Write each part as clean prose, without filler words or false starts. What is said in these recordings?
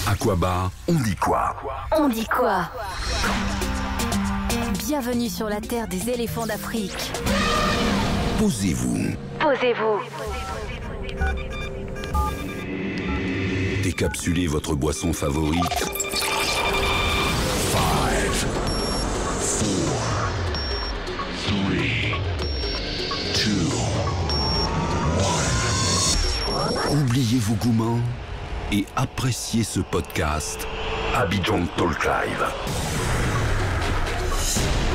Aquabar, on dit quoi? On dit quoi? Bienvenue sur la terre des éléphants d'Afrique. Posez-vous. Posez-vous. Décapsulez votre boisson favorite. 5, 4, 3, 2, 1. Oubliez vos gourmands et appréciez ce podcast Abidjan Talk Live.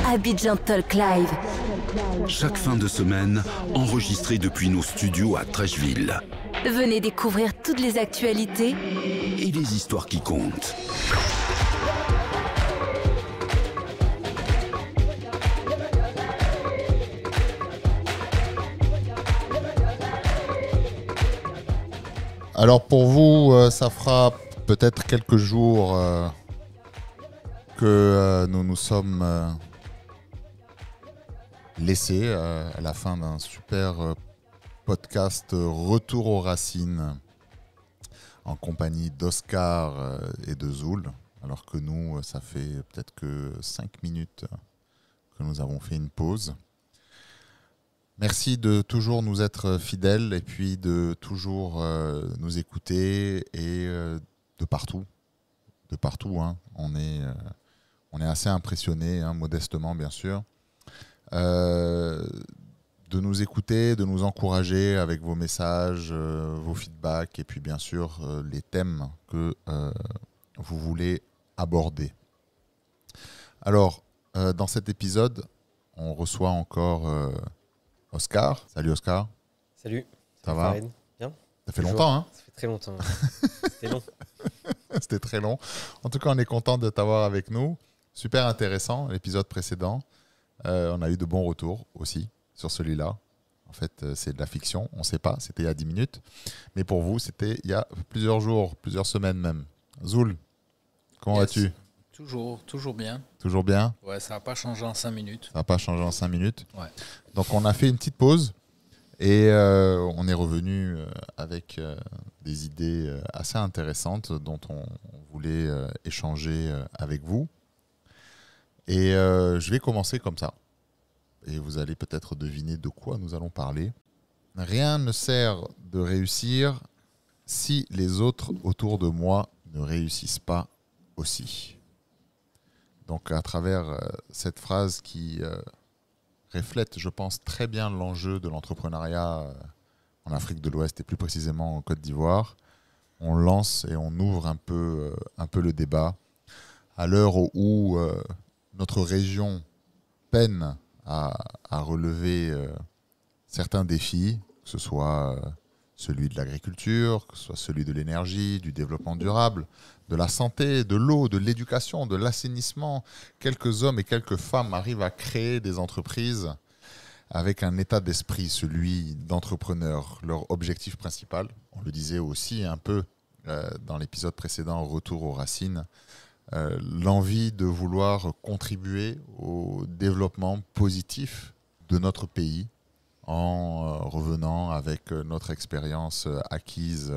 Abidjan Talk Live. Chaque fin de semaine, enregistré depuis nos studios à Trècheville. Venez découvrir toutes les actualités Et les histoires qui comptent. Alors pour vous, ça fera peut-être quelques jours que nous nous sommes laissés à la fin d'un super podcast Retour aux racines en compagnie d'Oscar et de Zoul, alors que nous, ça fait peut-être que 5 minutes que nous avons fait une pause. Merci de toujours nous être fidèles et puis de toujours nous écouter et de partout. De partout, hein. On est assez impressionnés, hein, modestement bien sûr, de nous écouter, de nous encourager avec vos messages, vos feedbacks et puis bien sûr les thèmes que vous voulez aborder. Alors, dans cet épisode, on reçoit encore Oscar. Salut Oscar. Salut. Ça va? Bien. Ça fait longtemps, hein? Ça fait très longtemps. C'était long. C'était très long. En tout cas, on est content de t'avoir avec nous. Super intéressant, l'épisode précédent. On a eu de bons retours aussi sur celui-là. En fait, c'est de la fiction. On ne sait pas, c'était il y a 10 minutes. Mais pour vous, c'était il y a plusieurs jours, plusieurs semaines même. Zoul, comment vas-tu? Toujours bien. Toujours bien? Ouais, ça n'a pas changé en 5 minutes. Ça n'a pas changé en 5 minutes. Ouais. Donc, on a fait une petite pause et on est revenu avec des idées assez intéressantes dont on voulait échanger avec vous. Et je vais commencer comme ça. Et vous allez peut-être deviner de quoi nous allons parler. Rien ne sert de réussir si les autres autour de moi ne réussissent pas aussi. Donc à travers cette phrase qui reflète, je pense, très bien l'enjeu de l'entrepreneuriat en Afrique de l'Ouest et plus précisément en Côte d'Ivoire, on lance et on ouvre un peu le débat à l'heure où notre région peine à relever certains défis, que ce soit celui de l'agriculture, que ce soit celui de l'énergie, du développement durable, de la santé, de l'eau, de l'éducation, de l'assainissement. Quelques hommes et quelques femmes arrivent à créer des entreprises avec un état d'esprit, celui d'entrepreneur. Leur objectif principal, on le disait aussi un peu dans l'épisode précédent, Retour aux racines, l'envie de vouloir contribuer au développement positif de notre pays en revenant avec notre expérience acquise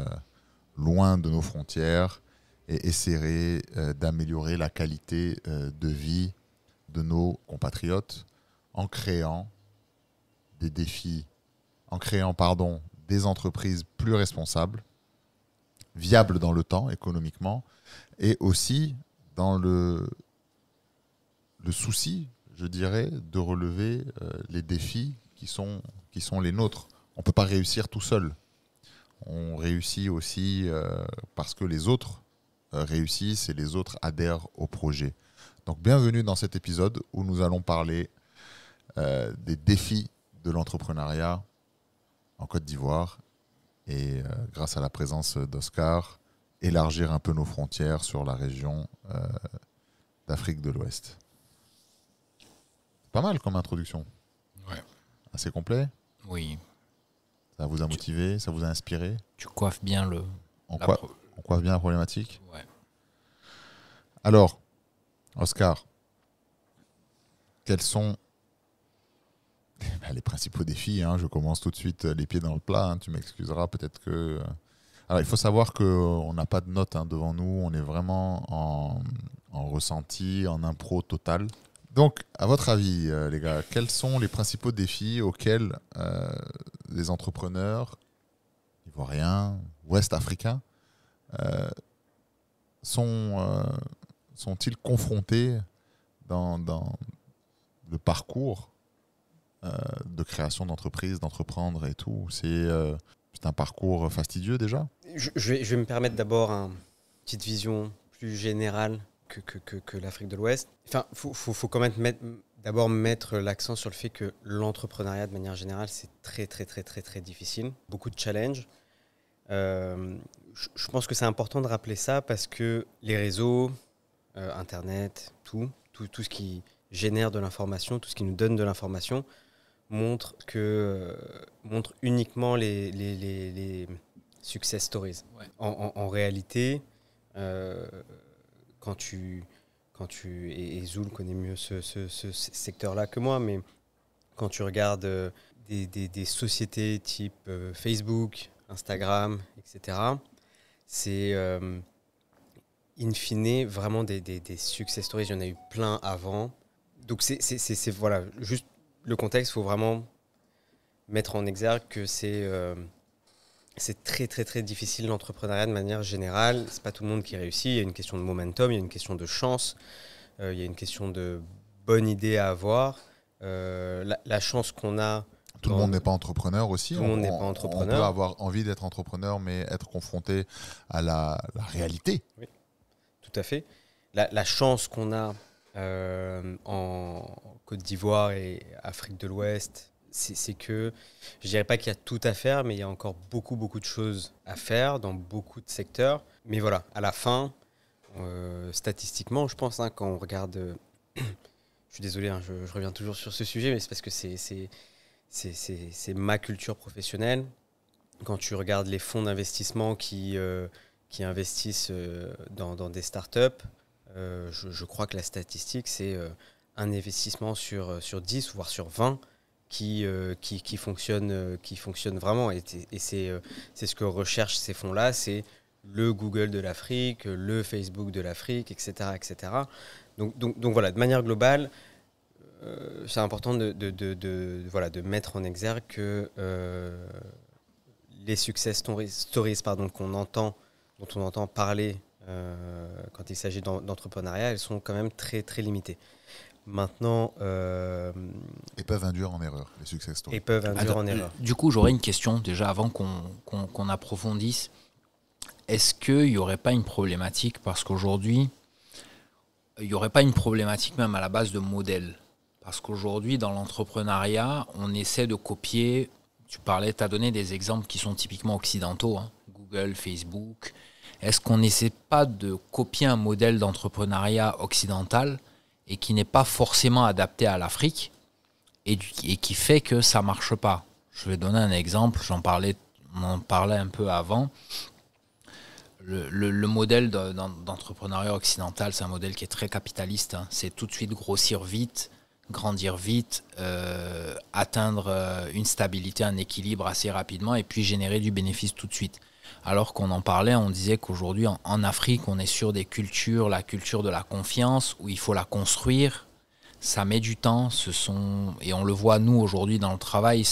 loin de nos frontières et essayer d'améliorer la qualité de vie de nos compatriotes en créant des défis, des entreprises plus responsables, viables dans le temps économiquement et aussi dans le souci, je dirais, de relever les défis qui sont les nôtres. On ne peut pas réussir tout seul. On réussit aussi parce que les autres réussissent et les autres adhèrent au projet. Donc bienvenue dans cet épisode où nous allons parler des défis de l'entrepreneuriat en Côte d'Ivoire et grâce à la présence d'Oscar, élargir un peu nos frontières sur la région d'Afrique de l'Ouest. Pas mal comme introduction. Ouais. Assez complet. Oui. Ça vous a motivé, ça vous a inspiré. Tu coiffes bien On coiffe bien la problématique. Ouais. Alors, Oscar, quels sont les principaux défis, hein? Je commence tout de suite les pieds dans le plat. Hein. Tu m'excuseras, peut-être que Alors, il faut savoir qu'on n'a pas de notes devant nous. On est vraiment en ressenti, en impro total. Donc, à votre avis, les gars, quels sont les principaux défis auxquels les entrepreneurs ivoiriens, ouest-africains sont-ils confrontés dans le parcours de création d'entreprise, d'entreprendre et tout? C'est un parcours fastidieux déjà? Je vais me permettre d'abord une petite vision plus générale que l'Afrique de l'Ouest. Enfin, faut quand même d'abord mettre l'accent sur le fait que l'entrepreneuriat, de manière générale, c'est très, très, très, très, très difficile. Beaucoup de challenges. Je pense que c'est important de rappeler ça parce que les réseaux, Internet, tout ce qui génère de l'information, tout ce qui nous donne de l'information, montre uniquement les success stories. Ouais. En réalité, quand tu et Zoul connaît mieux ce secteur-là que moi, mais quand tu regardes des sociétés type Facebook, Instagram, etc., c'est in fine vraiment des success stories. Il y en a eu plein avant. Donc c'est voilà, juste le contexte, il faut vraiment mettre en exergue que c'est très très très difficile l'entrepreneuriat de manière générale. C'est pas tout le monde qui réussit. Il y a une question de momentum, il y a une question de chance, il y a une question de bonne idée à avoir. La chance qu'on a. Tout le monde n'est pas entrepreneur aussi. Tout le monde n'est pas entrepreneur. On peut avoir envie d'être entrepreneur, mais être confronté à la réalité. Oui, tout à fait. La chance qu'on a en Côte d'Ivoire et Afrique de l'Ouest, c'est que, je ne dirais pas qu'il y a tout à faire, mais il y a encore beaucoup, beaucoup de choses à faire dans beaucoup de secteurs. Mais voilà, à la fin, statistiquement, je pense, quand on regarde... je suis désolé, je reviens toujours sur ce sujet, mais c'est parce que c'est ma culture professionnelle. Quand tu regardes les fonds d'investissement qui investissent dans des startups, je crois que la statistique, c'est un investissement sur 10, voire sur 20 qui fonctionne vraiment. Et c'est ce que recherchent ces fonds-là, c'est le Google de l'Afrique, le Facebook de l'Afrique, etc. etc. Donc voilà, de manière globale, c'est important de mettre en exergue que les success stories dont on entend parler quand il s'agit d'entrepreneuriat, elles sont quand même très, très limitées. Maintenant... et peuvent induire en erreur, les success stories. Du coup, j'aurais une question, déjà, avant qu'on approfondisse. Est-ce qu'il n'y aurait pas une problématique, parce qu'aujourd'hui, il n'y aurait pas une problématique même à la base de modèle? Parce qu'aujourd'hui, dans l'entrepreneuriat, on essaie de copier, tu as donné des exemples qui sont typiquement occidentaux, Google, Facebook. Est-ce qu'on n'essaie pas de copier un modèle d'entrepreneuriat occidental et qui n'est pas forcément adapté à l'Afrique et qui fait que ça ne marche pas? Je vais donner un exemple, on en parlait un peu avant. Le modèle d'entrepreneuriat occidental, c'est un modèle qui est très capitaliste. C'est tout de suite grossir vite, grandir vite, atteindre une stabilité, un équilibre assez rapidement et puis générer du bénéfice tout de suite. Alors qu'on en parlait, on disait qu'aujourd'hui en Afrique, on est sur des cultures, la culture de la confiance, où il faut la construire. Ça met du temps, et on le voit nous aujourd'hui dans le travail,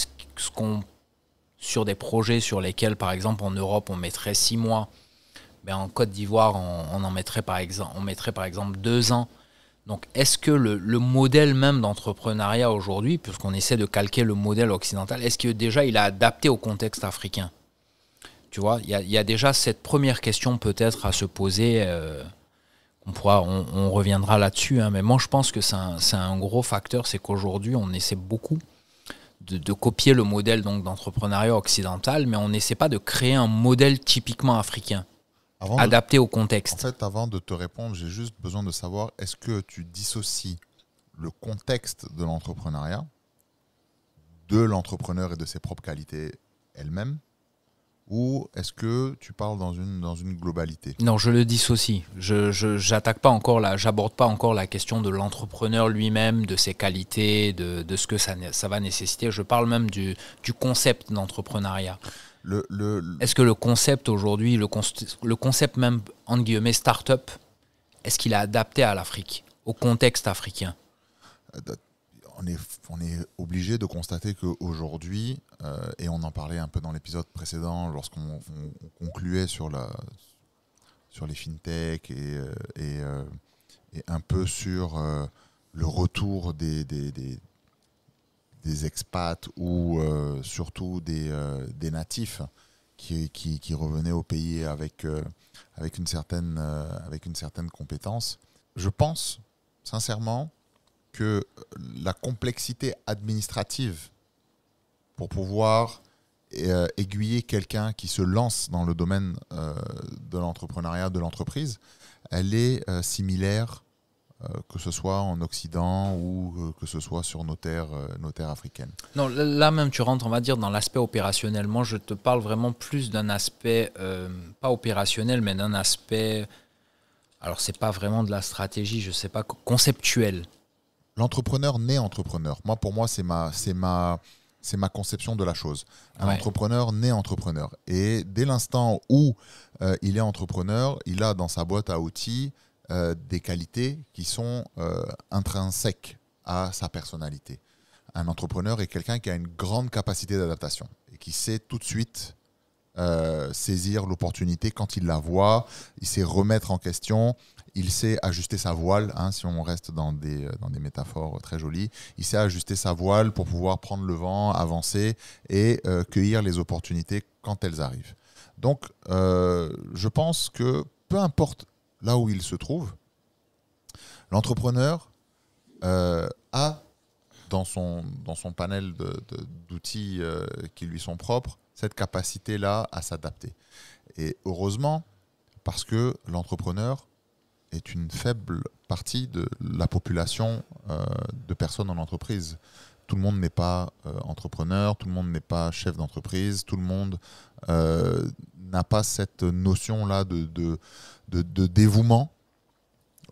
sur des projets sur lesquels, par exemple en Europe, on mettrait 6 mois, en Côte d'Ivoire, on mettrait par exemple 2 ans. Donc, est-ce que le modèle même d'entrepreneuriat aujourd'hui, puisqu'on essaie de calquer le modèle occidental, est-ce que déjà il est adapté au contexte africain? Tu vois, il y a déjà cette première question peut-être à se poser. On reviendra là-dessus, mais moi je pense que c'est un gros facteur, c'est qu'aujourd'hui on essaie beaucoup de copier le modèle d'entrepreneuriat occidental, mais on n'essaie pas de créer un modèle typiquement africain. Adapté au contexte. En fait, avant de te répondre, j'ai juste besoin de savoir, est-ce que tu dissocies le contexte de l'entrepreneuriat de l'entrepreneur et de ses propres qualités elles-mêmes, ou est-ce que tu parles dans une globalité? Non, je le dissocie. J'aborde pas encore la question de l'entrepreneur lui-même, de ses qualités, de ce que ça va nécessiter. Je parle même du concept d'entrepreneuriat. Est-ce que le concept aujourd'hui, le concept même, entre guillemets, start-up, est-ce qu'il est adapté à l'Afrique, au contexte africain? On est obligé de constater qu'aujourd'hui, et on en parlait un peu dans l'épisode précédent, lorsqu'on concluait sur les fintech et un peu sur le retour des expats ou surtout des natifs qui revenaient au pays avec une certaine compétence. Je pense sincèrement que la complexité administrative pour pouvoir aiguiller quelqu'un qui se lance dans le domaine de l'entrepreneuriat, de l'entreprise, elle est similaire que ce soit en Occident ou que ce soit sur nos terres africaines. Non, là même tu rentres, on va dire, dans l'aspect opérationnel. Moi, je te parle vraiment plus d'un aspect, pas opérationnel, mais d'un aspect, alors c'est pas vraiment de la stratégie, je sais pas, conceptuel. L'entrepreneur naît entrepreneur. Pour moi, c'est ma conception de la chose. Un entrepreneur naît entrepreneur. Et dès l'instant où il est entrepreneur, il a dans sa boîte à outils des qualités qui sont intrinsèques à sa personnalité. Un entrepreneur est quelqu'un qui a une grande capacité d'adaptation et qui sait tout de suite saisir l'opportunité quand il la voit, il sait remettre en question, il sait ajuster sa voile, si on reste dans des métaphores très jolies, il sait ajuster sa voile pour pouvoir prendre le vent, avancer et cueillir les opportunités quand elles arrivent. Donc, je pense que peu importe là où il se trouve, l'entrepreneur a dans son panel d'outils qui lui sont propres cette capacité-là à s'adapter. Et heureusement, parce que l'entrepreneur est une faible partie de la population de personnes en entreprise. Tout le monde n'est pas entrepreneur, tout le monde n'est pas chef d'entreprise, tout le monde n'a pas cette notion-là de dévouement,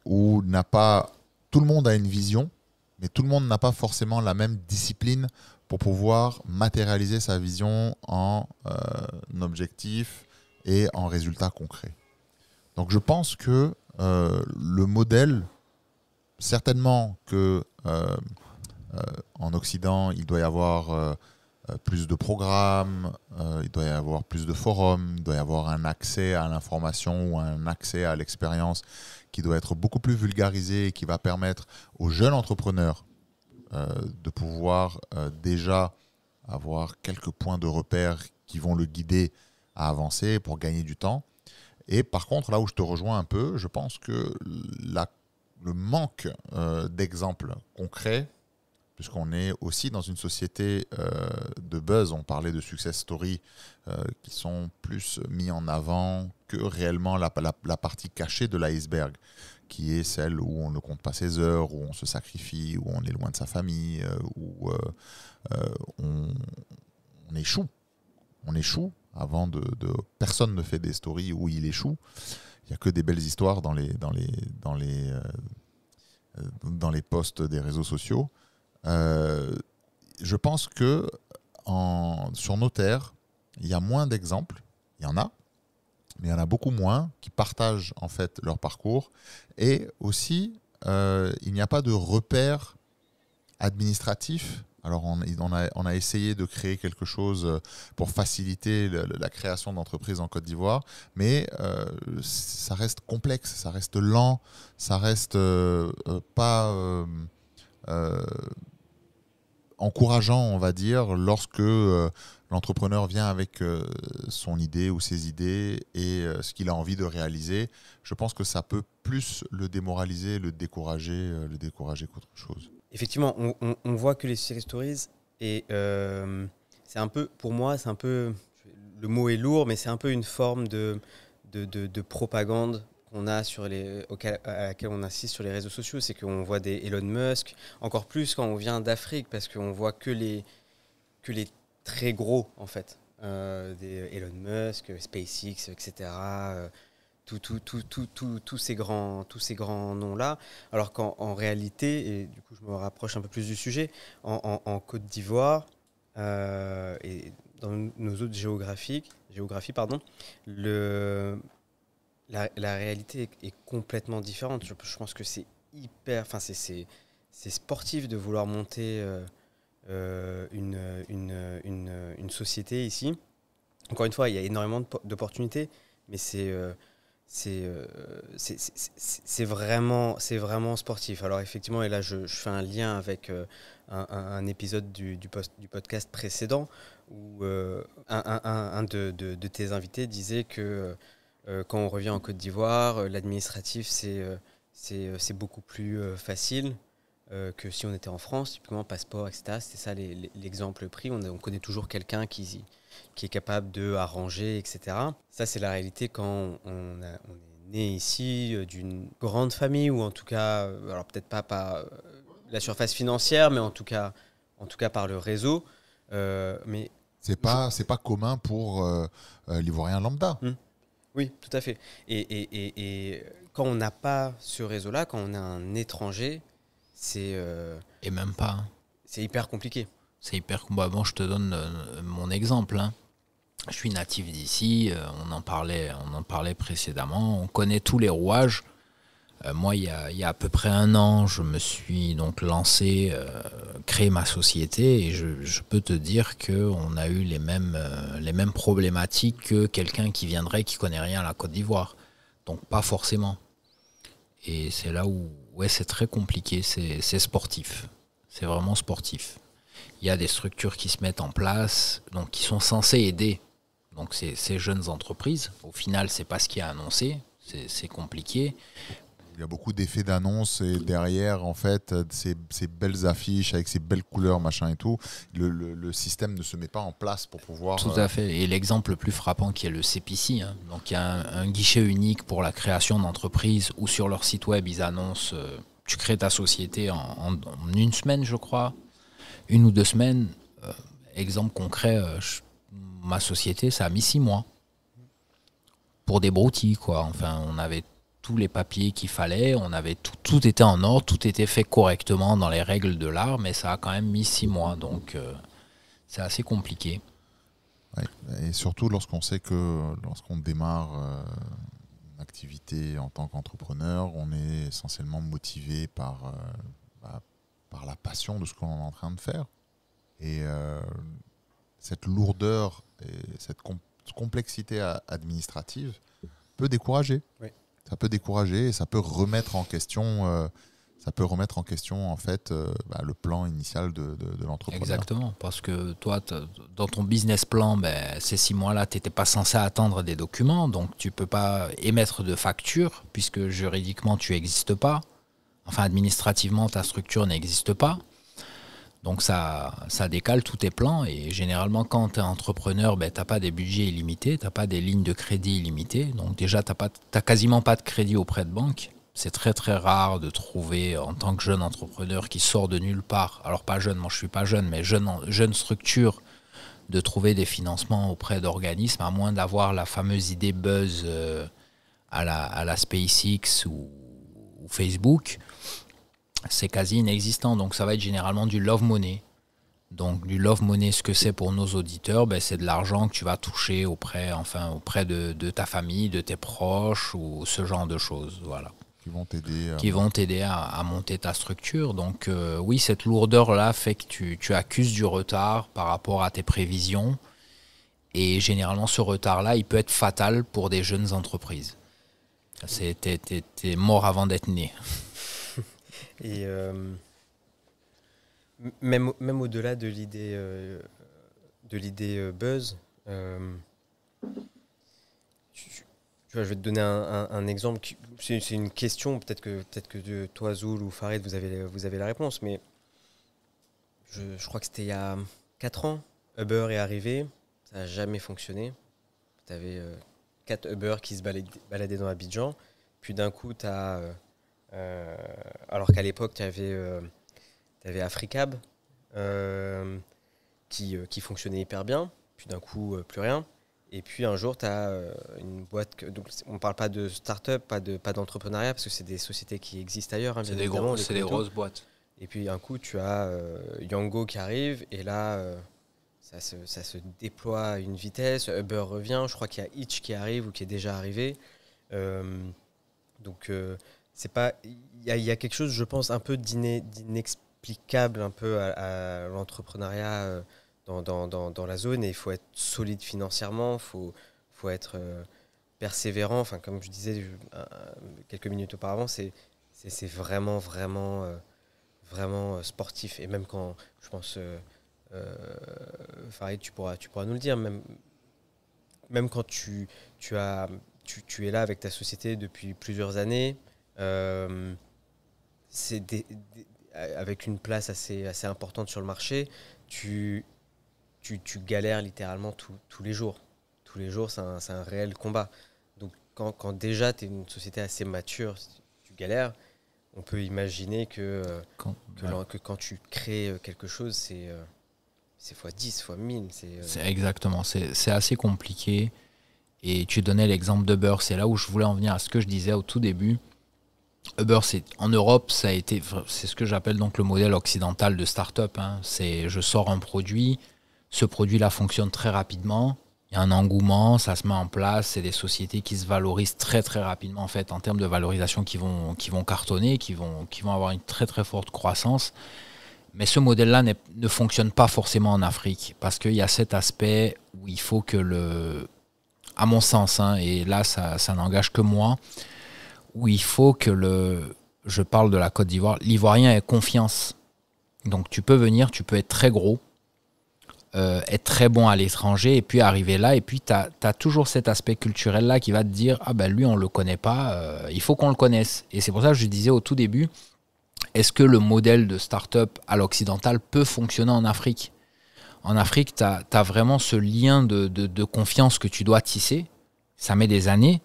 où tout le monde a une vision, mais tout le monde n'a pas forcément la même discipline pour pouvoir matérialiser sa vision en objectif et en résultats concrets. Donc je pense que le modèle, certainement que en Occident, il doit y avoir plus de programmes, il doit y avoir plus de forums, il doit y avoir un accès à l'information ou un accès à l'expérience qui doit être beaucoup plus vulgarisé et qui va permettre aux jeunes entrepreneurs de pouvoir déjà avoir quelques points de repère qui vont le guider à avancer pour gagner du temps. Et par contre, là où je te rejoins un peu, je pense que le manque d'exemples concrets, puisqu'on est aussi dans une société de buzz, on parlait de success stories qui sont plus mis en avant que réellement la partie cachée de l'iceberg, qui est celle où on ne compte pas ses heures, où on se sacrifie, où on est loin de sa famille, où on échoue. On échoue avant personne ne fait des stories où il échoue. Il n'y a que des belles histoires dans les posts des réseaux sociaux. Je pense que sur nos terres, il y a moins d'exemples. Il y en a, mais il y en a beaucoup moins qui partagent en fait leur parcours. Et aussi, il n'y a pas de repères administratifs. Alors, on a essayé de créer quelque chose pour faciliter la création d'entreprises en Côte d'Ivoire, mais ça reste complexe, ça reste lent, ça reste pas encourageant, on va dire, lorsque l'entrepreneur vient avec son idée ou ses idées et ce qu'il a envie de réaliser. Je pense que ça peut plus le démoraliser, le décourager qu'autre chose. Effectivement, on voit que les success stories, et c'est un peu, pour moi, c'est un peu, le mot est lourd, mais c'est un peu une forme de propagande qu'on a à laquelle on assiste sur les réseaux sociaux. C'est qu'on voit des Elon Musk, encore plus quand on vient d'Afrique, parce qu'on voit que les très gros, en fait, des Elon Musk, SpaceX, etc., tous ces grands noms-là, alors qu'en réalité, et du coup je me rapproche un peu plus du sujet, en Côte d'Ivoire, et nos autres géographies, la réalité est complètement différente. Je pense que c'est c'est sportif de vouloir monter une société ici. Encore une fois, il y a énormément d'opportunités, mais c'est vraiment sportif. Alors effectivement, et là je fais un lien avec un épisode du podcast précédent où un de tes invités disait que quand on revient en Côte d'Ivoire, l'administratif c'est beaucoup plus facile que si on était en France, typiquement passeport, etc. C'était ça l'exemple pris. On connaît toujours quelqu'un qui est capable de arranger, etc. Ça, c'est la réalité quand on est né ici d'une grande famille, ou en tout cas, alors peut-être pas la surface financière, mais en tout cas par le réseau. Mais c'est pas commun pour l'Ivoirien lambda. Oui, tout à fait. Et quand on n'a pas ce réseau-là, quand on est un étranger, et même pas. C'est hyper compliqué. C'est hyper compliqué. Bon, je te donne mon exemple. Je suis natif d'ici, on en parlait précédemment, on connaît tous les rouages. Moi, il y a à peu près 1 an, je me suis donc lancé, créé ma société, et je peux te dire qu'on a eu les mêmes problématiques que quelqu'un qui viendrait, qui connaît rien à la Côte d'Ivoire. Donc pas forcément. Et c'est là où c'est très compliqué, c'est sportif. C'est vraiment sportif. Il y a des structures qui se mettent en place, donc qui sont censées aider donc ces jeunes entreprises. Au final, c'est pas ce qui est annoncé, c'est compliqué. Il y a beaucoup d'effets d'annonce, et derrière, en fait, ces belles affiches avec ces belles couleurs, machin et tout, le système ne se met pas en place pour pouvoir... Tout à fait. Et l'exemple le plus frappant qui est le CPC. Donc il y a un guichet unique pour la création d'entreprises, où sur leur site web, ils annoncent tu crées ta société en 1 semaine, je crois. 1 ou 2 semaines. Exemple concret, ma société, ça a mis 6 mois. Pour des broutilles, quoi. Enfin, on avait tous les papiers qu'il fallait, on avait tout était en ordre, tout était fait correctement dans les règles de l'art, mais ça a quand même mis 6 mois, donc c'est assez compliqué. Ouais, et surtout lorsqu'on sait que lorsqu'on démarre une activité en tant qu'entrepreneur, on est essentiellement motivé par la passion de ce qu'on est en train de faire. Et cette lourdeur et cette complexité administrative peut décourager. Oui. Ça peut décourager, et ça peut remettre en question, en fait le plan initial de l'entrepreneur. Exactement, parce que toi, dans ton business plan, ces 6 mois-là, tu n'étais pas censé attendre des documents, donc tu ne peux pas émettre de facture, puisque juridiquement, tu n'existes pas. Enfin, administrativement, ta structure n'existe pas. Donc ça décale tous tes plans, et généralement quand tu es entrepreneur, tu n'as pas des budgets illimités, tu n'as pas des lignes de crédit illimitées, donc déjà tu n'as quasiment pas de crédit auprès de banque. C'est très très rare de trouver en tant que jeune entrepreneur qui sort de nulle part, alors pas jeune, moi je suis pas jeune, mais jeune structure, de trouver des financements auprès d'organismes, à moins d'avoir la fameuse idée buzz à la SpaceX ou Facebook. C'est quasi inexistant, donc ça va être généralement du love money. Donc du love money, ce que c'est pour nos auditeurs, c'est de l'argent que tu vas toucher auprès de ta famille, de tes proches, ou ce genre de choses, voilà. Qui vont t'aider à monter ta structure. Donc oui, cette lourdeur-là fait que tu accuses du retard par rapport à tes prévisions, et généralement ce retard-là, il peut être fatal pour des jeunes entreprises. T'es mort avant d'être né. Et même au-delà de l'idée buzz, je vais te donner un exemple. C'est une question, peut-être que toi, Zoul ou Farid, vous avez la réponse, mais je crois que c'était il y a 4 ans. Uber est arrivé, ça n'a jamais fonctionné. Tu avais 4 Uber qui se baladaient dans Abidjan, puis d'un coup, tu as... alors qu'à l'époque, tu avais Africab qui fonctionnait hyper bien, puis d'un coup, plus rien. Et puis un jour, tu as une boîte... donc on ne parle pas de start-up, pas d'entrepreneuriat, parce que c'est des sociétés qui existent ailleurs. C'est des grosses boîtes. Et puis un coup, tu as Yango qui arrive, et là, ça se déploie à une vitesse. Uber revient. Je crois qu'il y a Hitch qui arrive ou qui est déjà arrivé. Donc, c'est pas. Il y a quelque chose, je pense, un peu d'inexplicable un peu à l'entrepreneuriat dans la zone. Et il faut être solide financièrement. Faut être persévérant. Enfin, comme je disais quelques minutes auparavant, c'est vraiment sportif. Et même quand, je pense, Farid, tu pourras nous le dire, même quand tu es là avec ta société depuis plusieurs années, avec une place assez importante sur le marché, tu galères littéralement tous les jours. Tous les jours, c'est un réel combat. Donc, quand déjà tu es une société assez mature, tu galères, on peut imaginer que quand tu crées quelque chose, c'est x10, x1000. C'est exactement, c'est assez compliqué. Et tu donnais l'exemple d'Uber, c'est là où je voulais en venir à ce que je disais au tout début. Uber, en Europe, c'est ce que j'appelle donc le modèle occidental de start-up. C'est je sors un produit, ce produit-là fonctionne très rapidement, il y a un engouement, ça se met en place, c'est des sociétés qui se valorisent très très rapidement en fait en termes de valorisation qui vont cartonner, qui vont avoir une très très forte croissance. Mais ce modèle-là ne fonctionne pas forcément en Afrique parce qu'il y a cet aspect où il faut que à mon sens, et là ça n'engage que moi, où il faut que je parle de la Côte d'Ivoire, l'Ivoirien ait confiance. Donc tu peux venir, tu peux être très gros, être très bon à l'étranger et puis arriver là et puis tu as toujours cet aspect culturel là qui va te dire lui on le connaît pas, il faut qu'on le connaisse. Et c'est pour ça que je disais au tout début, est-ce que le modèle de start-up à l'occidental peut fonctionner en Afrique? En Afrique, tu as vraiment ce lien de confiance que tu dois tisser. Ça met des années.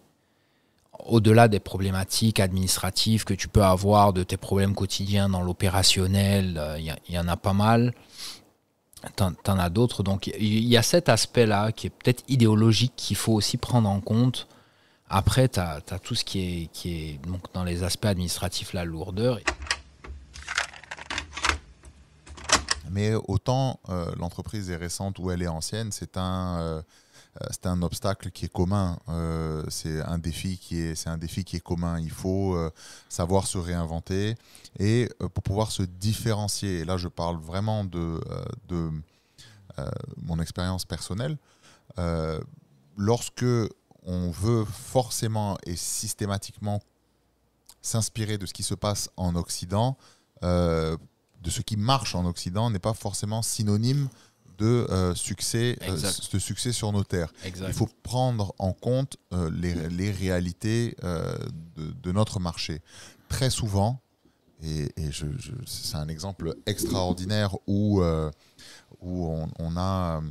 Au-delà des problématiques administratives que tu peux avoir, de tes problèmes quotidiens dans l'opérationnel, il y en a pas mal. T'en as d'autres. Donc, il y a cet aspect-là qui est peut-être idéologique qu'il faut aussi prendre en compte. Après, tu as tout ce qui est donc, dans les aspects administratifs, la lourdeur. Mais autant l'entreprise est récente ou elle est ancienne, c'est un obstacle qui est commun. C'est un défi qui est commun. Il faut savoir se réinventer et pour pouvoir se différencier. Et là, je parle vraiment de mon expérience personnelle. Lorsque on veut forcément et systématiquement s'inspirer de ce qui se passe en Occident, de ce qui marche en Occident n'est pas forcément synonyme de succès sur nos terres. Exact. Il faut prendre en compte les réalités de notre marché. Très souvent, et c'est un exemple extraordinaire où on a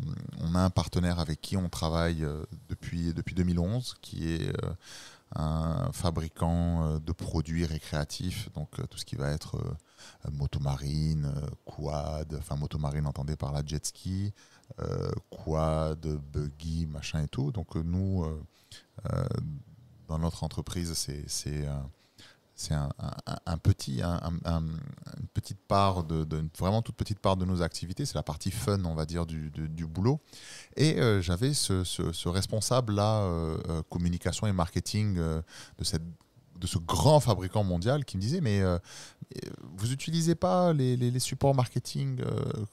un partenaire avec qui on travaille depuis 2011, qui est un fabricant de produits récréatifs, donc tout ce qui va être motomarine, quad, enfin motomarine entendez par là jet ski, quad, buggy, machin et tout. Donc nous, dans notre entreprise, c'est une petite part vraiment toute petite part de nos activités. C'est la partie fun, on va dire, du boulot. Et j'avais ce responsable-là, communication et marketing de ce grand fabricant mondial qui me disait mais vous n'utilisez pas les supports marketing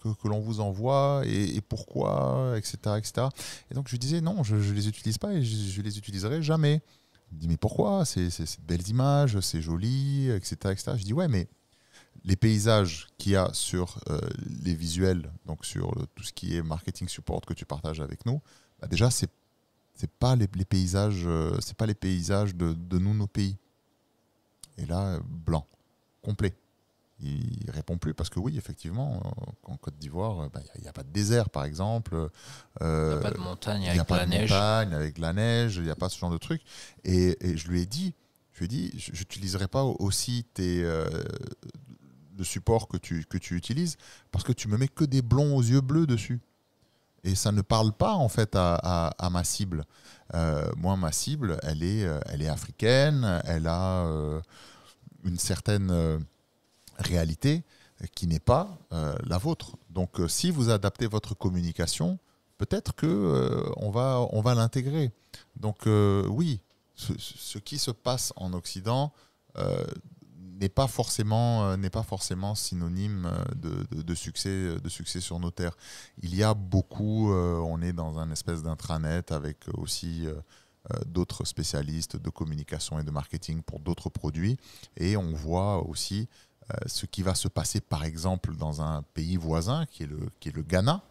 que l'on vous envoie et pourquoi, etc., etc. Et donc je lui disais non, je ne les utilise pas et je les utiliserai jamais. Il me dit mais pourquoi, c'est de belles images, c'est joli, etc., etc. Je dis ouais, mais les paysages qu'il y a sur les visuels, donc sur tout ce qui est marketing support que tu partages avec nous, déjà c'est pas les paysages, c'est pas les paysages de nos pays. Et là, blanc, complet. Il répond plus parce que oui, effectivement, en Côte d'Ivoire, il n'y a pas de désert, par exemple. Il n'y a pas de montagne avec de la neige. Avec de la neige, il n'y a pas ce genre de truc. Et je lui ai dit, je n'utiliserai pas aussi le support que tu utilises parce que tu me mets que des blonds aux yeux bleus dessus. Et ça ne parle pas en fait à ma cible. Moi, ma cible, elle est africaine, elle a une certaine réalité qui n'est pas la vôtre. Donc, si vous adaptez votre communication, peut-être que on va l'intégrer. Donc, oui, ce qui se passe en Occident n'est pas forcément synonyme de succès sur nos terres. Il y a beaucoup, on est dans un espèce d'intranet avec aussi d'autres spécialistes de communication et de marketing pour d'autres produits, et on voit aussi ce qui va se passer par exemple dans un pays voisin qui est le Ghana,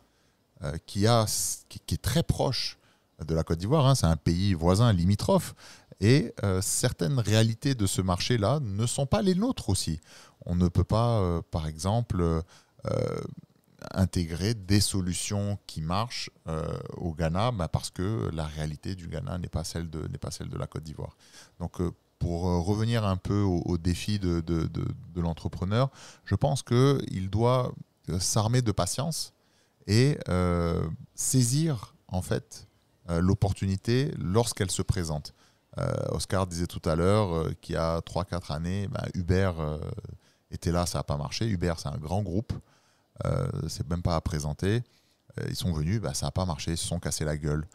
qui est très proche de la Côte d'Ivoire, hein. C'est un pays voisin limitrophe, et certaines réalités de ce marché-là ne sont pas les nôtres aussi. On ne peut pas, par exemple, intégrer des solutions qui marchent au Ghana, parce que la réalité du Ghana n'est pas celle de la Côte d'Ivoire. Donc, pour revenir un peu au défi de l'entrepreneur, je pense qu'il doit s'armer de patience et saisir en fait l'opportunité lorsqu'elle se présente. Oscar disait tout à l'heure qu'il y a 3-4 années, Uber était là, ça n'a pas marché. Uber, c'est un grand groupe, c'est même pas à présenter. Ils sont venus, ça n'a pas marché, ils se sont cassés la gueule.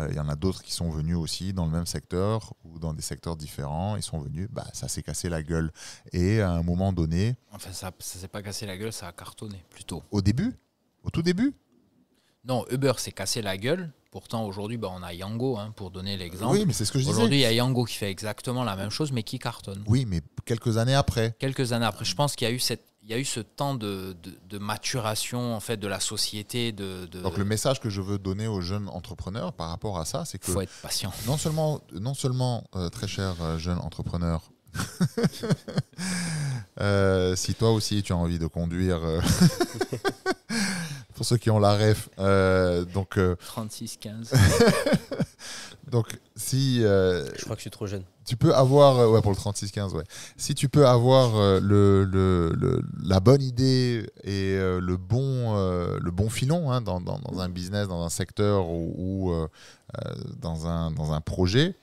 Il y en a d'autres qui sont venus aussi dans le même secteur ou dans des secteurs différents. Ils sont venus, ça s'est cassé la gueule. Et à un moment donné... Enfin, ça s'est pas cassé la gueule, ça a cartonné plutôt. Au tout début Non, Uber s'est cassé la gueule. Pourtant, aujourd'hui, on a Yango, pour donner l'exemple. Oui, mais c'est ce que je disais. Aujourd'hui, il y a Yango qui fait exactement la même chose, mais qui cartonne. Oui, mais quelques années après. Je pense qu'il y a eu ce temps de maturation en fait, de la société. Donc le message que je veux donner aux jeunes entrepreneurs par rapport à ça, c'est que... Il faut être patient. Non seulement très cher jeune entrepreneur, si toi aussi tu as envie de conduire... Pour ceux qui ont la ref, donc 36-15. Donc si je crois que je suis trop jeune. Tu peux avoir pour le 36-15, ouais. Si tu peux avoir la bonne idée et le bon filon dans un business, dans un secteur ou dans un projet,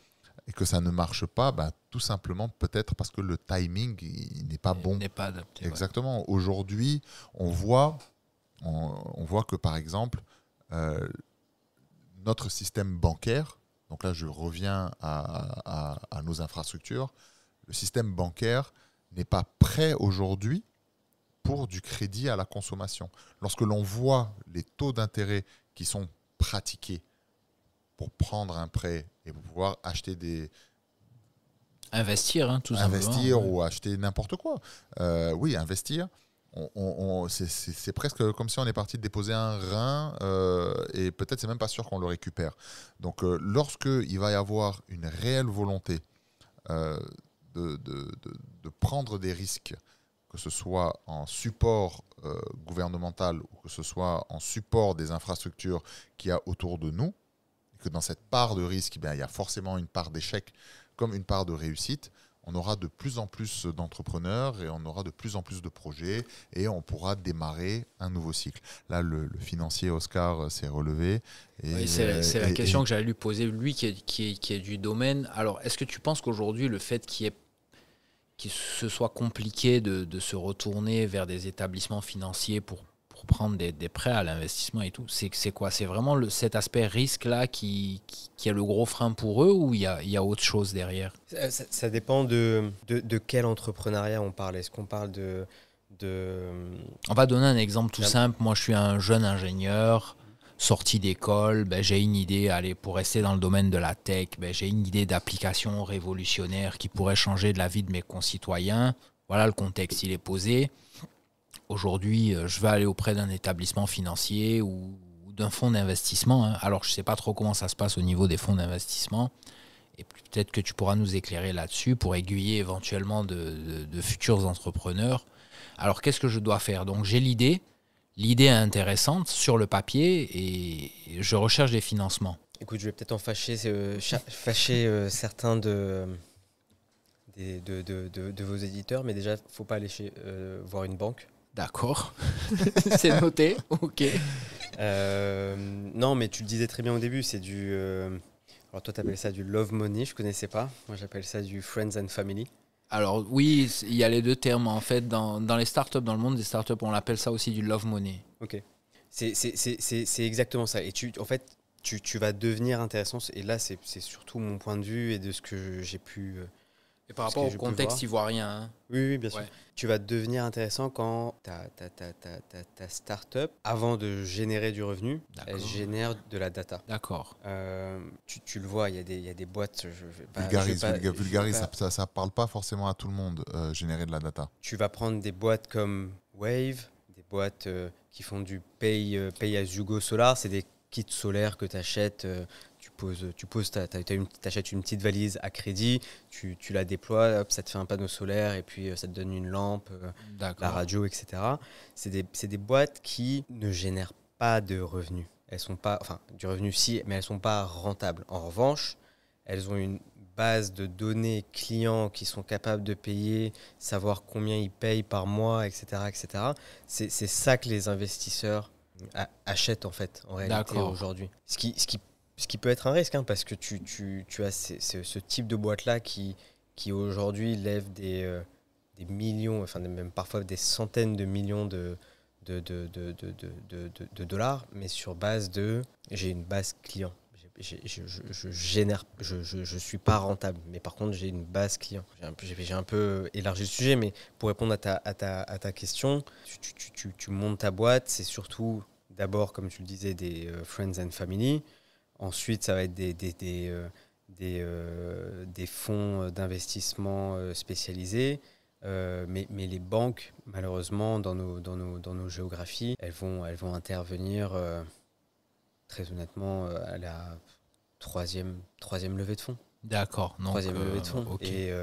et que ça ne marche pas, tout simplement peut-être parce que le timing il n'est pas bon. Il n'est pas adapté. Exactement. Ouais. Aujourd'hui, on voit que, par exemple, notre système bancaire, donc là je reviens à nos infrastructures, le système bancaire n'est pas prêt aujourd'hui pour du crédit à la consommation. Lorsque l'on voit les taux d'intérêt qui sont pratiqués pour prendre un prêt et pour pouvoir acheter Investir, tout simplement. Investir ou acheter n'importe quoi. Oui, investir. C'est presque comme si on est parti de déposer un rein et peut-être c'est même pas sûr qu'on le récupère. Donc lorsqu'il va y avoir une réelle volonté de prendre des risques, que ce soit en support gouvernemental ou que ce soit en support des infrastructures qu'il y a autour de nous, et que dans cette part de risque, il y a forcément une part d'échec comme une part de réussite, on aura de plus en plus d'entrepreneurs et on aura de plus en plus de projets et on pourra démarrer un nouveau cycle. Là, le financier Oscar s'est relevé. Et, oui, c'est la question que j'allais lui poser, lui qui est du domaine. Alors, est-ce que tu penses qu'aujourd'hui, le fait qu'il se soit compliqué de se retourner vers des établissements financiers pour prendre des prêts à l'investissement et tout, c'est quoi? C'est vraiment cet aspect risque-là qui est le gros frein pour eux, ou il y a autre chose derrière? Ça dépend de quel entrepreneuriat on parle. Est-ce qu'on parle de... On va donner un exemple tout simple. Moi, je suis un jeune ingénieur sorti d'école. J'ai une idée, pour rester dans le domaine de la tech, j'ai une idée d'application révolutionnaire qui pourrait changer de la vie de mes concitoyens. Voilà, le contexte, il est posé. Aujourd'hui, je vais aller auprès d'un établissement financier ou d'un fonds d'investissement. Alors, je ne sais pas trop comment ça se passe au niveau des fonds d'investissement. Et peut-être que tu pourras nous éclairer là-dessus pour aiguiller éventuellement de futurs entrepreneurs. Alors, qu'est-ce que je dois faire? Donc, j'ai l'idée. L'idée est intéressante sur le papier et je recherche des financements. Écoute, je vais peut-être en fâcher certains de vos éditeurs, mais déjà, il ne faut pas aller voir une banque. D'accord, c'est noté, ok. Non, mais tu le disais très bien au début, c'est alors toi, tu appelles ça du love money, je ne connaissais pas. Moi, j'appelle ça du friends and family. Alors oui, il y a les deux termes. En fait, dans les startups, dans le monde des startups, on appelle ça aussi du love money. Ok. C'est exactement ça. Et en fait, tu vas devenir intéressant. Et là, c'est surtout mon point de vue et de ce que j'ai pu... Et par rapport au contexte ivoirien. Hein. Oui, bien sûr. Ouais. Tu vas devenir intéressant quand ta startup, avant de générer du revenu, elle génère de la data. D'accord. Tu le vois, il y a des boîtes... Vulgarise, ça parle pas forcément à tout le monde, générer de la data. Tu vas prendre des boîtes comme Wave, des boîtes qui font du pay as you go solar, c'est des kits solaires que tu achètes... t'achètes une petite valise à crédit, tu la déploies, hop, ça te fait un panneau solaire et puis ça te donne une lampe, la radio, etc. C'est des boîtes qui ne génèrent pas de revenus. Elles sont pas, enfin, du revenu si, mais elles ne sont pas rentables. En revanche, elles ont une base de données clients qui sont capables de payer, savoir combien ils payent par mois, etc. etc. C'est ça que les investisseurs achètent en fait, en réalité aujourd'hui. Ce qui peut être un risque, hein, parce que tu as ce type de boîte-là qui aujourd'hui lève des millions, enfin même parfois des centaines de millions de dollars, mais sur base de... J'ai une base client. Je suis pas rentable, mais par contre j'ai une base client. J'ai un peu élargi le sujet, mais pour répondre à ta question, tu montes ta boîte, c'est surtout d'abord, comme tu le disais, des friends and family. Ensuite, ça va être des fonds d'investissement spécialisés. Mais les banques, malheureusement, dans nos géographies, elles vont intervenir, très honnêtement, à la troisième levée de fonds. D'accord. Troisième levée de fonds. Okay.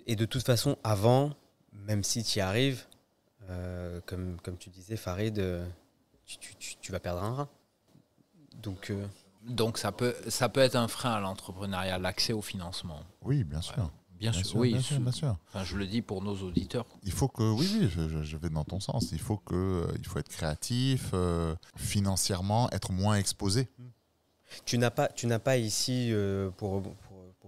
Et de toute façon, avant, même si tu y arrives, comme tu disais, Farid, tu vas perdre un rein. Donc ça peut être un frein à l'entrepreneuriat, l'accès au financement. Oui, bien sûr. Ouais. Bien sûr. Bien sûr. Enfin, je le dis pour nos auditeurs. Il faut que, oui, je vais dans ton sens. Il faut être créatif, financièrement, être moins exposé. Tu n'as pas ici, pour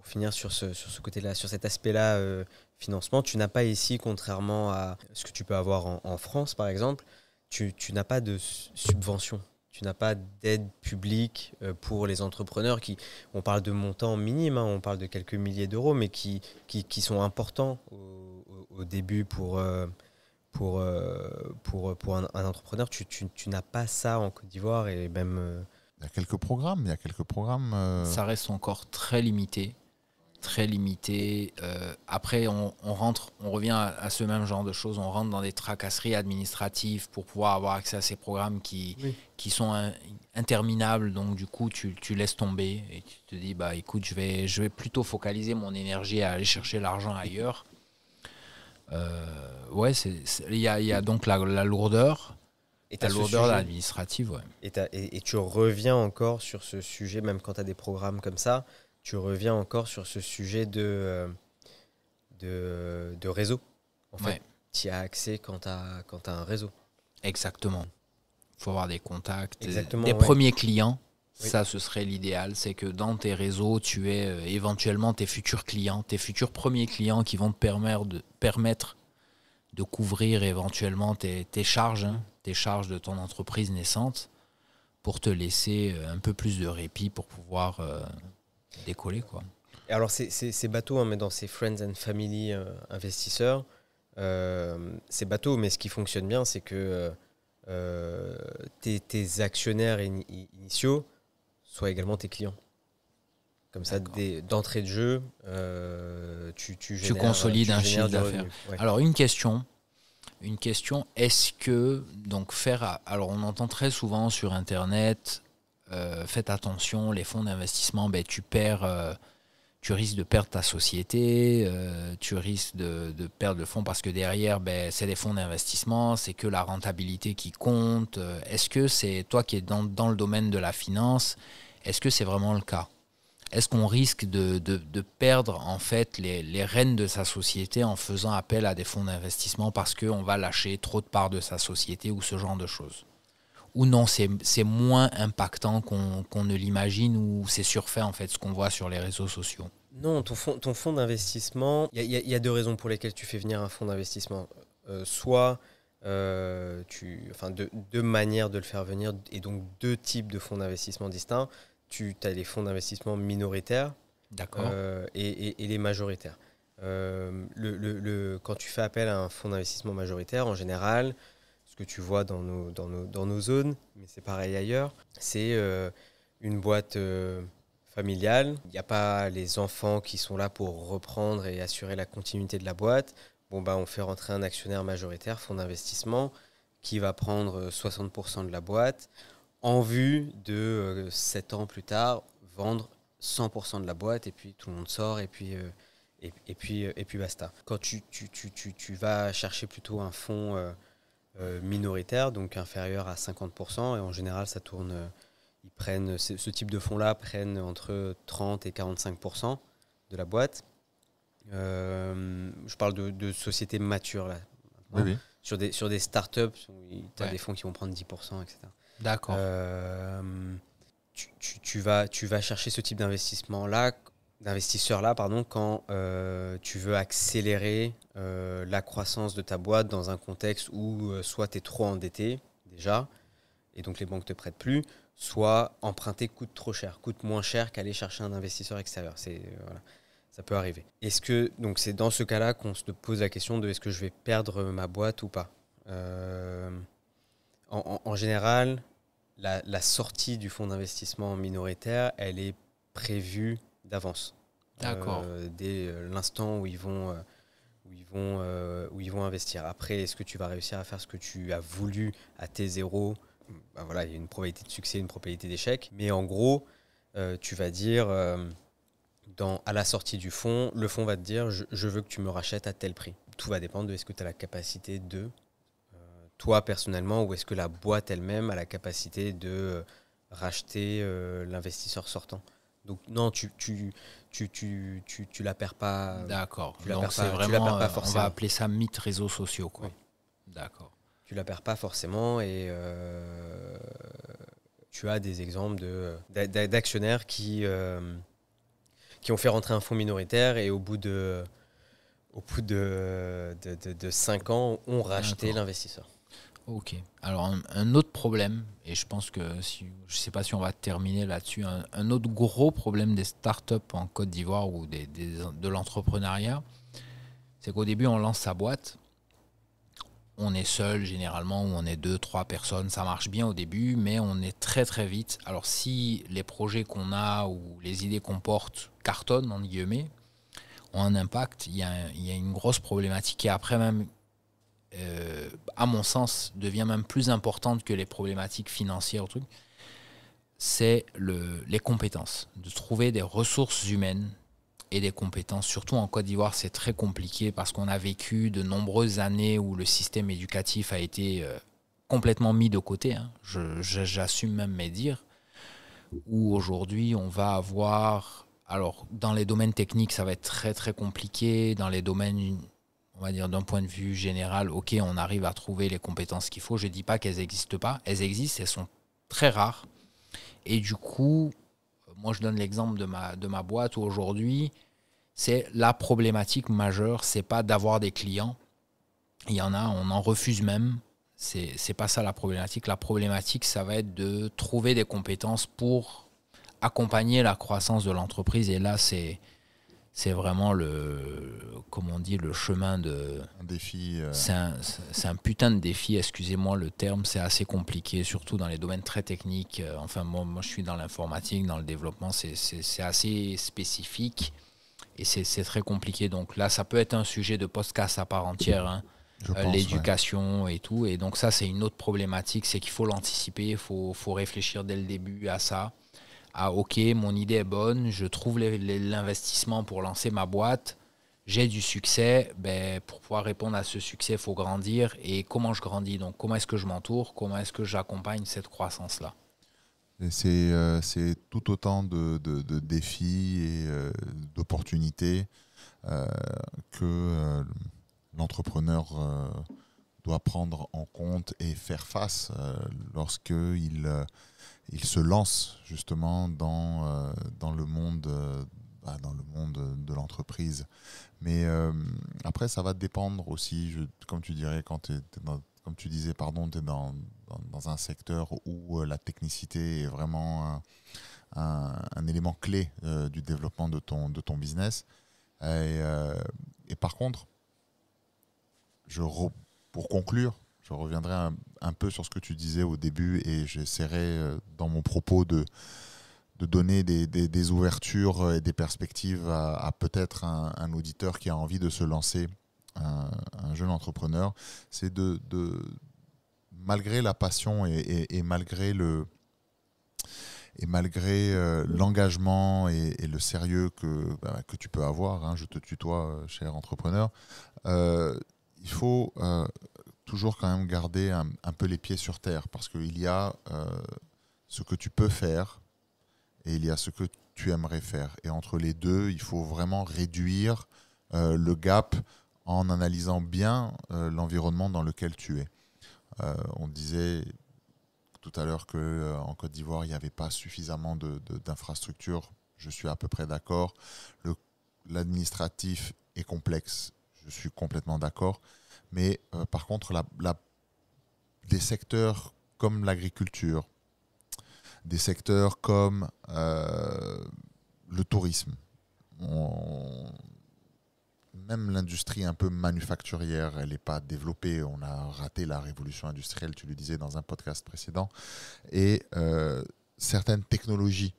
finir sur ce côté-là, sur cet aspect-là, financement, tu n'as pas ici, contrairement à ce que tu peux avoir en France, par exemple, tu n'as pas de subvention. Tu n'as pas d'aide publique pour les entrepreneurs on parle de montants minimes, hein, on parle de quelques milliers d'euros, mais qui sont importants au début pour un entrepreneur. Tu n'as pas ça en Côte d'Ivoire et même... Il y a quelques programmes. Ça reste encore très limité. Très limité. Après, on revient à ce même genre de choses. On rentre dans des tracasseries administratives pour pouvoir avoir accès à ces programmes qui sont interminables. Donc, du coup, tu laisses tomber et tu te dis, bah, écoute, je vais plutôt focaliser mon énergie à aller chercher l'argent ailleurs. Ouais, il y a donc la lourdeur. Et la lourdeur administrative, ouais. Et tu reviens encore sur ce sujet, même quand tu as des programmes comme ça. Tu reviens encore sur ce sujet de réseau. En fait, tu y as accès quand tu as un réseau. Exactement. Il faut avoir des contacts, des premiers clients. Oui. Ça, ce serait l'idéal. C'est que dans tes réseaux, tu aies éventuellement tes futurs clients, tes futurs premiers clients qui vont te permettre de couvrir éventuellement tes charges, hein, tes charges de ton entreprise naissante pour te laisser un peu plus de répit pour pouvoir... décoller, quoi. Et alors c'est bateau, hein, mais dans ces friends and family investisseurs, c'est bateau, mais ce qui fonctionne bien, c'est que tes actionnaires initiaux soient également tes clients. Comme ça, d'entrée de jeu, tu consolides un chiffre d'affaires. Ouais. Alors une question, est-ce que donc alors on entend très souvent sur Internet. Faites attention, les fonds d'investissement, tu risques de perdre ta société, tu risques de perdre le fonds parce que derrière, c'est des fonds d'investissement, c'est que la rentabilité qui compte. Est-ce que c'est toi qui es dans le domaine de la finance, est-ce que c'est vraiment le cas? Est-ce qu'on risque de perdre en fait les rênes de sa société en faisant appel à des fonds d'investissement parce qu'on va lâcher trop de parts de sa société ou ce genre de choses? Ou non, c'est moins impactant qu'on ne l'imagine ou c'est surfait en fait ce qu'on voit sur les réseaux sociaux? Non, ton fonds d'investissement, il y a deux raisons pour lesquelles tu fais venir un fonds d'investissement. Soit, deux manières de le faire venir, et donc deux types de fonds d'investissement distincts. Tu as les fonds d'investissement minoritaires et les majoritaires. Quand tu fais appel à un fonds d'investissement majoritaire, en général, ce que tu vois dans nos zones, mais c'est pareil ailleurs, c'est une boîte familiale. Il n'y a pas les enfants qui sont là pour reprendre et assurer la continuité de la boîte. On fait rentrer un actionnaire majoritaire, fonds d'investissement, qui va prendre 60% de la boîte en vue de 7 ans plus tard, vendre 100% de la boîte et puis tout le monde sort et puis basta. Quand tu vas chercher plutôt un fonds minoritaire, donc inférieur à 50%, et en général ça tourne, ce type de fonds-là prennent entre 30 et 45% de la boîte. Je parle de sociétés matures là. Oui. Sur des startups, tu as des fonds qui vont prendre 10%, etc. D'accord. Tu vas chercher ce type d'investisseur-là quand tu veux accélérer la croissance de ta boîte dans un contexte où soit tu es trop endetté déjà, et donc les banques ne te prêtent plus, soit emprunter coûte moins cher qu'aller chercher un investisseur extérieur. Ça peut arriver. Donc c'est dans ce cas-là qu'on se pose la question de est-ce que je vais perdre ma boîte ou pas. En général, la sortie du fonds d'investissement minoritaire, elle est prévue d'avance. D'accord. Dès l'instant où ils vont investir. Après, est-ce que tu vas réussir à faire ce que tu as voulu à T0 ? Il y a une probabilité de succès, une probabilité d'échec. Mais en gros, tu vas dire, à la sortie du fonds, le fonds va te dire je veux que tu me rachètes à tel prix. Tout va dépendre de est-ce que tu as la capacité de, toi personnellement, ou est-ce que la boîte elle-même a la capacité de racheter l'investisseur sortant. Donc non, tu la perds pas. D'accord. Tu la Donc perds c'est pas, vraiment, tu la perds pas on forcément. va appeler ça mythe réseaux sociaux, quoi. Oui. D'accord. Tu la perds pas forcément, et tu as des exemples d'actionnaires qui ont fait rentrer un fonds minoritaire et au bout de 5 ans ont racheté l'investisseur. Ok. Alors un autre problème, et je pense que je ne sais pas si on va terminer là-dessus, un autre gros problème des startups en Côte d'Ivoire ou de l'entrepreneuriat, c'est qu'au début on lance sa boîte, on est seul généralement, ou on est 2-3 personnes, ça marche bien au début, mais on est très très vite. Alors si les projets qu'on a ou les idées qu'on porte cartonnent, entre guillemets, ont un impact, il y a une grosse problématique qui après même, à mon sens, devient même plus importante que les problématiques financières, c'est les compétences. De trouver des ressources humaines et des compétences. Surtout en Côte d'Ivoire, c'est très compliqué parce qu'on a vécu de nombreuses années où le système éducatif a été complètement mis de côté. J'assume même mes dires. Où aujourd'hui, on va avoir... Alors, dans les domaines techniques, ça va être très, très compliqué. Dans les domaines, on va dire, d'un point de vue général, ok, on arrive à trouver les compétences qu'il faut. Je ne dis pas qu'elles n'existent pas. Elles existent, elles sont très rares. Et du coup, moi, je donne l'exemple de ma boîte où aujourd'hui, c'est la problématique majeure. Ce n'est pas d'avoir des clients. Il y en a, on en refuse même. C'est pas ça la problématique. La problématique, ça va être de trouver des compétences pour accompagner la croissance de l'entreprise. Et là, c'est vraiment le chemin de... Un défi. C'est un putain de défi, excusez-moi le terme, c'est assez compliqué, surtout dans les domaines très techniques. Moi je suis dans l'informatique, dans le développement, c'est assez spécifique et c'est très compliqué. Donc là, ça peut être un sujet de podcast à part entière, l'éducation et tout. Et donc ça, c'est une autre problématique, c'est qu'il faut l'anticiper, il faut réfléchir dès le début à ça. Ok, mon idée est bonne, je trouve l'investissement pour lancer ma boîte, j'ai du succès, pour pouvoir répondre à ce succès, il faut grandir. Et comment je grandis? Donc, comment est-ce que je m'entoure? Comment est-ce que j'accompagne cette croissance-là? C'est tout autant de défis et d'opportunités que l'entrepreneur doit prendre en compte et faire face lorsqu'il se lance justement dans le monde dans le monde de l'entreprise. Mais après, ça va dépendre aussi, comme tu dirais, comme tu disais, pardon, tu es dans un secteur où la technicité est vraiment un élément clé du développement de ton business. Et par contre, pour conclure, je reviendrai un peu sur ce que tu disais au début et j'essaierai dans mon propos de donner des ouvertures et des perspectives à peut-être un auditeur qui a envie de se lancer, un jeune entrepreneur. C'est malgré la passion et malgré l'engagement et le sérieux que tu peux avoir, je te tutoie, cher entrepreneur, il faut toujours quand même garder un peu les pieds sur terre parce qu'il y a ce que tu peux faire et il y a ce que tu aimerais faire. Et entre les deux, il faut vraiment réduire le gap en analysant bien l'environnement dans lequel tu es. On disait tout à l'heure qu'en Côte d'Ivoire, il n'y avait pas suffisamment d'infrastructures. Je suis à peu près d'accord. L'administratif est complexe. Je suis complètement d'accord. Mais par contre, des secteurs comme l'agriculture, des secteurs comme le tourisme, même l'industrie un peu manufacturière, elle n'est pas développée. On a raté la révolution industrielle, tu le disais dans un podcast précédent. Et certaines technologies,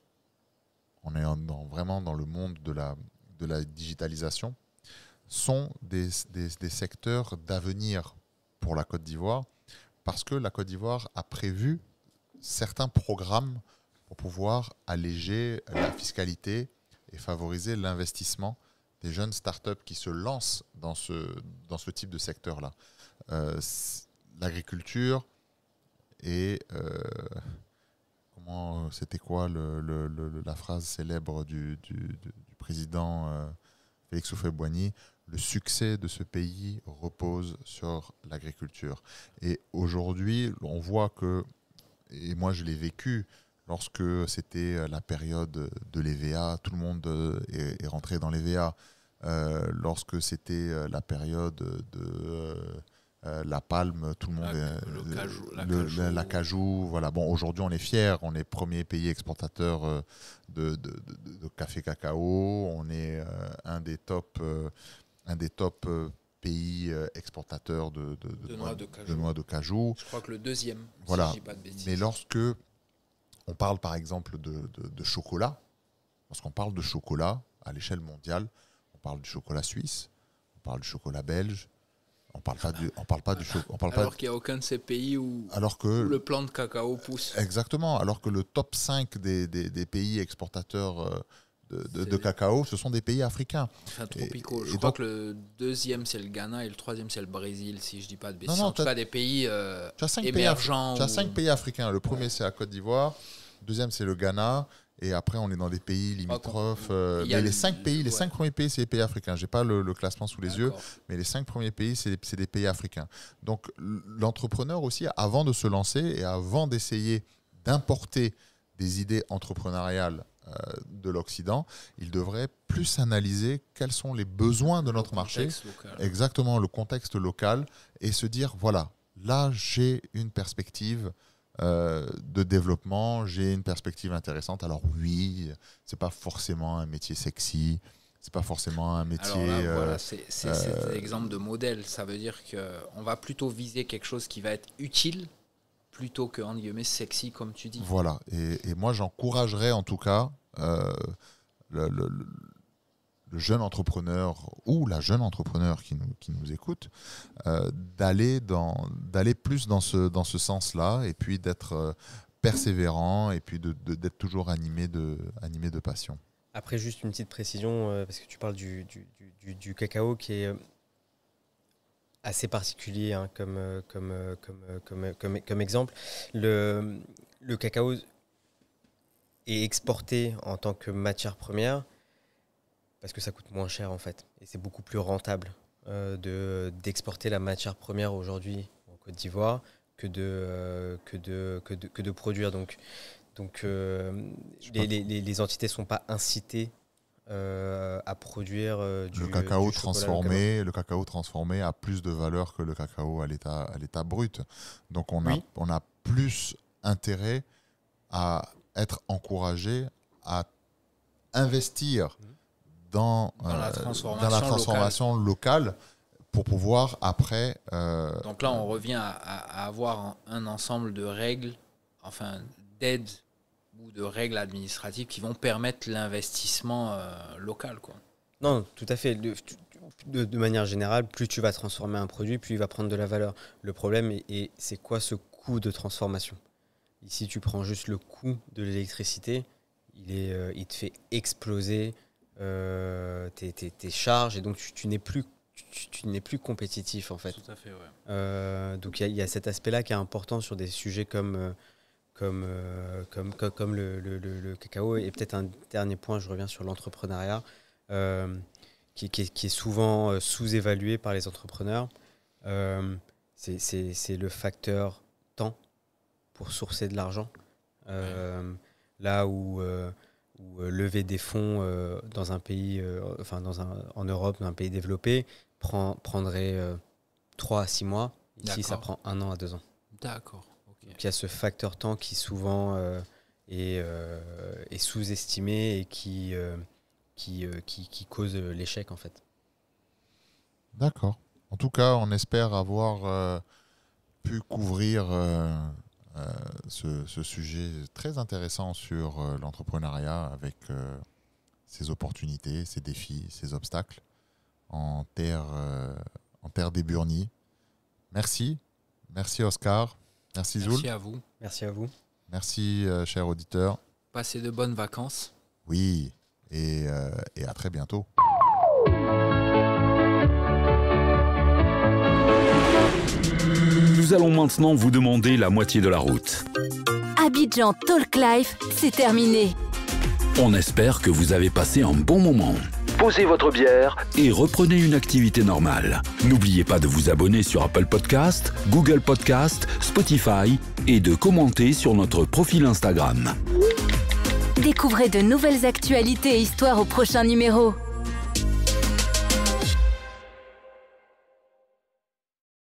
on est vraiment dans le monde de la digitalisation, sont des secteurs d'avenir pour la Côte d'Ivoire parce que la Côte d'Ivoire a prévu certains programmes pour pouvoir alléger la fiscalité et favoriser l'investissement des jeunes startups qui se lancent dans ce type de secteur-là. L'agriculture et c'était quoi la phrase célèbre du président Félix Houphouët-Boigny, le succès de ce pays repose sur l'agriculture. Et aujourd'hui, on voit que, et moi je l'ai vécu, lorsque c'était la période de l'EVA, tout le monde est rentré dans l'EVA. Lorsque c'était la période de la palme, tout le monde la cajou. Voilà. Bon, aujourd'hui, on est fiers. On est premier pays exportateur de café cacao. On est un des top pays exportateurs de noix de cajou. Je crois que le deuxième, voilà. Si je dis pas de bêtises. Mais lorsque on parle par exemple de chocolat, lorsqu'on parle de chocolat à l'échelle mondiale, on parle du chocolat suisse, on parle du chocolat belge, on parle pas du chocolat. Alors qu'il n'y a aucun de ces pays où le plant de cacao pousse. Exactement, alors que le top 5 des pays exportateurs de cacao, ce sont des pays africains. Enfin, tropicaux. Je crois que le deuxième, c'est le Ghana et le troisième, c'est le Brésil, si je dis pas de bêtises. En tout cas, des pays émergents. Tu as 5 pays africains. Le premier, c'est la Côte d'Ivoire. Le deuxième, c'est le Ghana. Et après, on est dans des pays limitrophes. Mais les 5 premiers pays, c'est les pays africains. Je n'ai pas le classement sous les yeux, mais les 5 premiers pays, c'est des pays africains. Donc, l'entrepreneur aussi, avant de se lancer et avant d'essayer d'importer des idées entrepreneuriales de l'Occident, il devrait plus analyser quels sont les besoins de notre marché, exactement le contexte local, et se dire, voilà, là, j'ai une perspective de développement, j'ai une perspective intéressante. Alors oui, c'est pas forcément un métier sexy, c'est pas forcément un métier... Alors là, voilà, c'est cet exemple de modèle. Ça veut dire qu'on va plutôt viser quelque chose qui va être utile plutôt que, entre guillemets, sexy, comme tu dis. Voilà, et moi j'encouragerais en tout cas le jeune entrepreneur ou la jeune entrepreneur qui nous écoute, d'aller plus dans ce sens-là, et puis d'être persévérant, et puis d'être toujours animé de passion. Après, juste une petite précision, parce que tu parles du cacao qui est assez particulier, hein, comme exemple. Le cacao est exporté en tant que matière première parce que ça coûte moins cher en fait, et c'est beaucoup plus rentable d'exporter la matière première aujourd'hui en Côte d'Ivoire que de produire. Donc les entités ne sont pas incitées à produire le cacao du chocolat, le cacao transformé a plus de valeur que le cacao à l'état brut. Donc on a plus intérêt à être encouragé à investir dans la transformation locale pour pouvoir après... Donc là, on revient à avoir un ensemble de règles, enfin d'aides ou de règles administratives qui vont permettre l'investissement local, quoi. Non, tout à fait. De manière générale, plus tu vas transformer un produit, plus il va prendre de la valeur. Le problème, c'est quoi ce coût de transformation ? Ici, tu prends juste le coût de l'électricité, il te fait exploser tes charges, et donc tu n'es plus compétitif, en fait. Tout à fait, ouais. Donc il y a cet aspect-là qui est important sur des sujets comme le cacao. Et peut-être un dernier point, je reviens sur l'entrepreneuriat, qui est souvent sous-évalué par les entrepreneurs. C'est le facteur temps pour sourcer de l'argent. Là où lever des fonds dans un pays, en Europe, dans un pays développé, prendrait 3 à 6 mois. Ici, ça prend 1 an à 2 ans. D'accord. Okay. Donc, il y a ce facteur temps qui souvent est sous-estimé et qui cause l'échec, en fait. D'accord. En tout cas, on espère avoir pu couvrir ce sujet très intéressant sur l'entrepreneuriat avec ses opportunités, ses défis, ses obstacles en terre d'Éburnie. Merci Oscar, merci Zoul. Merci à vous. Merci à vous. Merci chers auditeurs. Passez de bonnes vacances. Oui, et à très bientôt. Nous allons maintenant vous demander la moitié de la route. Abidjan Talk Life, c'est terminé. On espère que vous avez passé un bon moment. Posez votre bière et reprenez une activité normale. N'oubliez pas de vous abonner sur Apple Podcast, Google Podcast, Spotify et de commenter sur notre profil Instagram. Découvrez de nouvelles actualités et histoires au prochain numéro.